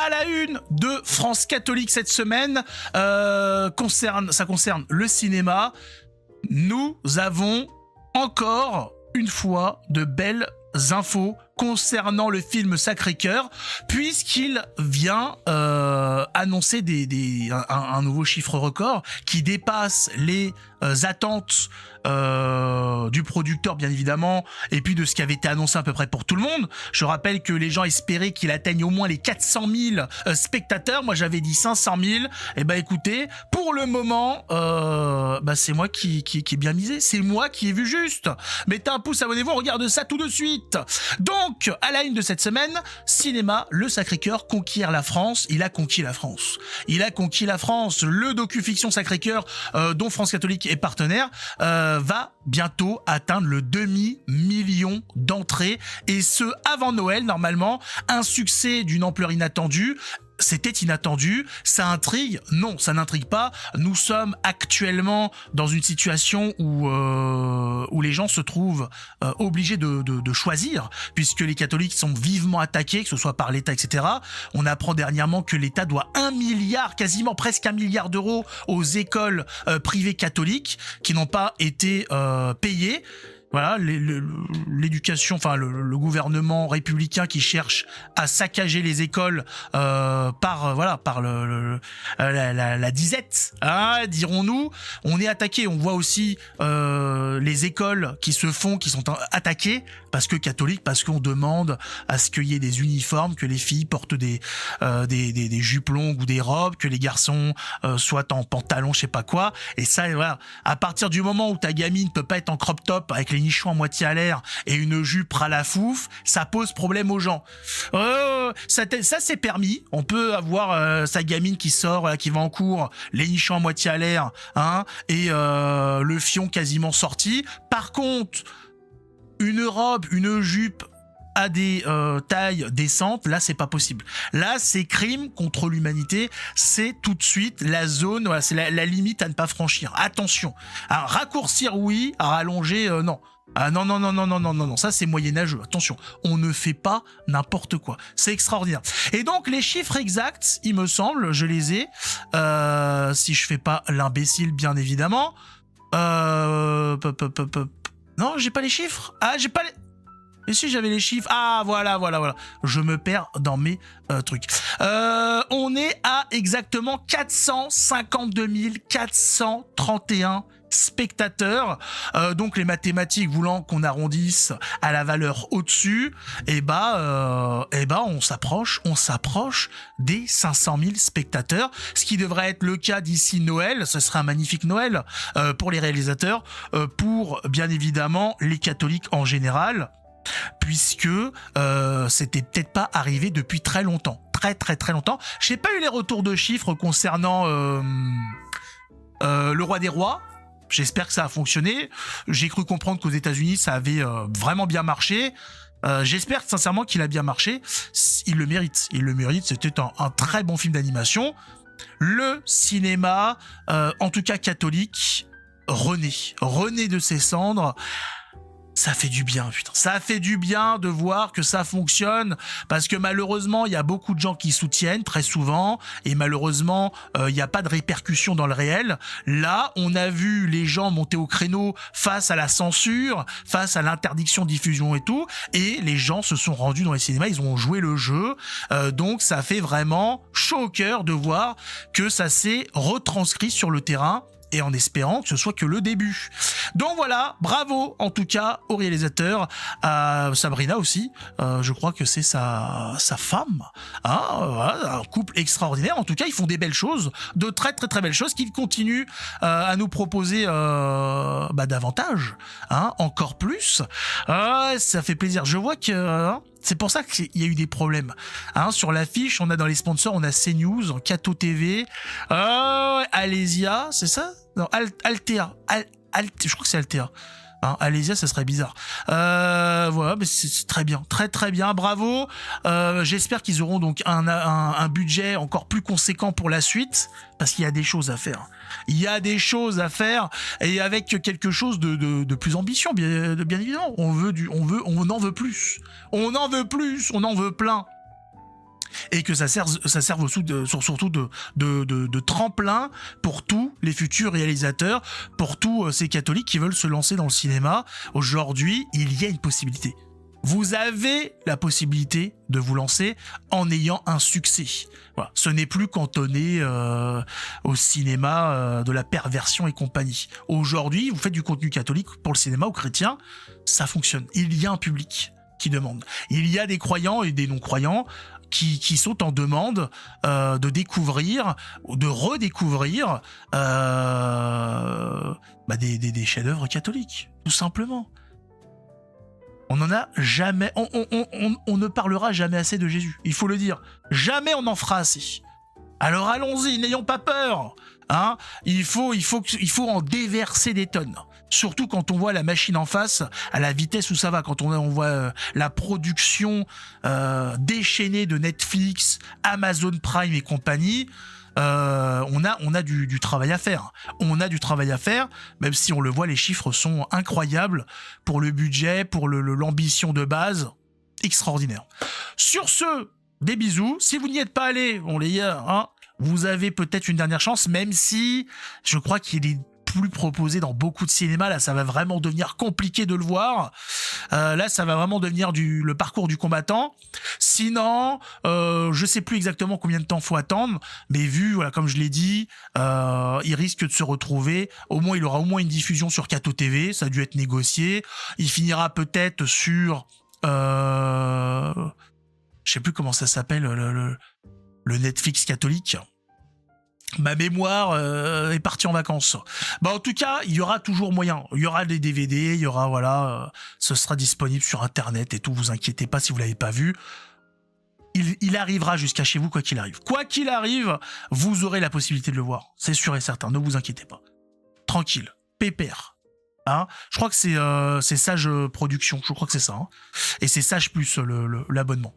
À la une de France Catholique cette semaine, ça concerne le cinéma. Nous avons encore une fois de belles infos concernant le film Sacré-Cœur, puisqu'il vient annoncer un nouveau chiffre record qui dépasse les attentes du producteur, bien évidemment, et puis de ce qui avait été annoncé à peu près pour tout le monde. Je rappelle que les gens espéraient qu'il atteigne au moins les 400 000 spectateurs. Moi, j'avais dit 500 000. Et ben, écoutez, pour le moment, c'est moi qui ai bien misé. C'est moi qui ai vu juste. Mettez un pouce, abonnez-vous, on regarde ça tout de suite. Donc, à la une de cette semaine, cinéma, le Sacré-Cœur conquiert la France. Il a conquis la France. Il a conquis la France. Le docu-fiction Sacré-Cœur, dont France Catholique est partenaire, va bientôt atteindre le demi-million d'entrées, et ce avant Noël normalement. Un succès d'une ampleur inattendue. C'était inattendu, ça intrigue? Non, ça n'intrigue pas. Nous sommes actuellement dans une situation où les gens se trouvent obligés de choisir, puisque les catholiques sont vivement attaqués, que ce soit par l'État, etc. On apprend dernièrement que l'État doit 1 milliard, quasiment presque 1 milliard d'euros aux écoles privées catholiques qui n'ont pas été payées. Voilà, l'éducation, enfin le gouvernement républicain qui cherche à saccager les écoles par la disette, hein, dirons-nous. On est attaqué. On voit aussi les écoles qui sont attaquées parce qu'on demande à ce qu'il y ait des uniformes, que les filles portent des jupes longues ou des robes, que les garçons soient en pantalon, je sais pas quoi. Et ça, voilà, à partir du moment où ta gamine peut pas être en crop top avec les nichons à moitié à l'air et une jupe à la fouf, ça pose problème aux gens. Ça c'est permis. On peut avoir sa gamine qui sort, qui va en cours, les nichons à moitié à l'air, hein, et le fion quasiment sorti. Par contre, une robe, une jupe à des tailles décentes, là c'est pas possible. Là c'est crime contre l'humanité, c'est tout de suite la zone, voilà, c'est la limite à ne pas franchir. Attention, à raccourcir oui, à rallonger non. Ah non, ça c'est moyenâgeux, attention, on ne fait pas n'importe quoi, c'est extraordinaire. Et donc les chiffres exacts, il me semble, je les ai, si je fais pas l'imbécile bien évidemment, non j'ai pas les chiffres, j'ai pas les... Et si j'avais les chiffres, voilà, je me perds dans mes trucs. On est à exactement 452 431 spectateurs, donc les mathématiques voulant qu'on arrondisse à la valeur au-dessus, on s'approche des 500 000 spectateurs, ce qui devrait être le cas d'ici Noël. Ce serait un magnifique Noël pour les réalisateurs, pour bien évidemment les catholiques en général, puisque c'était peut-être pas arrivé depuis très longtemps, très longtemps. J'ai pas eu les retours de chiffres concernant le Roi des Rois. J'espère que ça a fonctionné. J'ai cru comprendre qu'aux États-Unis ça avait vraiment bien marché. J'espère sincèrement qu'il a bien marché. Il le mérite. C'était un très bon film d'animation. Le cinéma, en tout cas catholique, renaît de ses cendres. Ça fait du bien, putain. Ça fait du bien de voir que ça fonctionne, parce que malheureusement, il y a beaucoup de gens qui soutiennent très souvent, et malheureusement, il n'y a pas de répercussions dans le réel. Là, on a vu les gens monter au créneau face à la censure, face à l'interdiction de diffusion et tout, et les gens se sont rendus dans les cinémas, ils ont joué le jeu, donc ça fait vraiment chaud au cœur de voir que ça s'est retranscrit sur le terrain, et en espérant que ce soit que le début. Donc voilà, bravo en tout cas au réalisateur, à Sabrina aussi, je crois que c'est sa femme, hein, voilà, un couple extraordinaire. En tout cas, ils font des belles choses, de très belles choses, qu'ils continuent à nous proposer davantage, hein, encore plus. Ça fait plaisir. Je vois que... c'est pour ça qu'il y a eu des problèmes. Hein, sur l'affiche, on a dans les sponsors, on a CNews, Cato TV, Alésia, c'est ça? Non, Altea. Je crois que c'est Altea. Hein, Alésia, ça serait bizarre. Voilà, mais c'est très bien, très bien, bravo. J'espère qu'ils auront donc un budget encore plus conséquent pour la suite, parce qu'il y a des choses à faire. Et avec quelque chose de plus ambitieux, bien évidemment. On en veut plus. On en veut plein. et que ça serve surtout de tremplin pour tous les futurs réalisateurs, pour tous ces catholiques qui veulent se lancer dans le cinéma. Aujourd'hui, il y a une possibilité. Vous avez la possibilité de vous lancer en ayant un succès. Voilà. Ce n'est plus cantonné au cinéma de la perversion et compagnie. Aujourd'hui, vous faites du contenu catholique pour le cinéma ou chrétien, ça fonctionne. Il y a un public qui demande. Il y a des croyants et des non-croyants qui sont en demande de découvrir, de redécouvrir des chefs-d'œuvre catholiques, tout simplement. On n'en a jamais... On ne parlera jamais assez de Jésus, il faut le dire. Jamais on en fera assez. Alors allons-y, n'ayons pas peur. Hein, il faut en déverser des tonnes. Surtout quand on voit la machine en face, à la vitesse où ça va, quand on voit la production déchaînée de Netflix, Amazon Prime et compagnie, on a du travail à faire. On a du travail à faire, même si on le voit, les chiffres sont incroyables pour le budget, pour l'ambition de base, extraordinaire. Sur ce, des bisous. Si vous n'y êtes pas allé, on les hein, vous avez peut-être une dernière chance, même si je crois qu'il est plus proposé dans beaucoup de cinémas. Là, ça va vraiment devenir compliqué de le voir. Là, ça va vraiment devenir le parcours du combattant. Sinon, je sais plus exactement combien de temps faut attendre, mais vu, voilà, comme je l'ai dit, il risque de se retrouver. Il aura au moins une diffusion sur Kato TV. Ça a dû être négocié. Il finira peut-être sur, je sais plus comment ça s'appelle, le Netflix catholique. Ma mémoire est partie en vacances. Bah, en tout cas, il y aura toujours moyen. Il y aura des DVD, il y aura, voilà, ce sera disponible sur Internet et tout. Vous inquiétez pas si vous l'avez pas vu. Il arrivera jusqu'à chez vous, quoi qu'il arrive. Quoi qu'il arrive, vous aurez la possibilité de le voir. C'est sûr et certain. Ne vous inquiétez pas. Tranquille. Pépère. Hein, je crois que c'est Sage Production. Je crois que c'est ça. Hein. Et c'est Sage Plus, l'abonnement.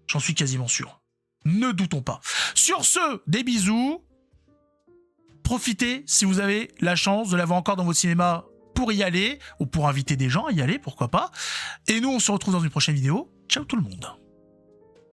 J'en suis quasiment sûr. Ne doutons pas. Sur ce, des bisous. Profitez, si vous avez la chance de l'avoir encore dans votre cinéma, pour y aller, ou pour inviter des gens à y aller, pourquoi pas. Et nous, on se retrouve dans une prochaine vidéo. Ciao tout le monde.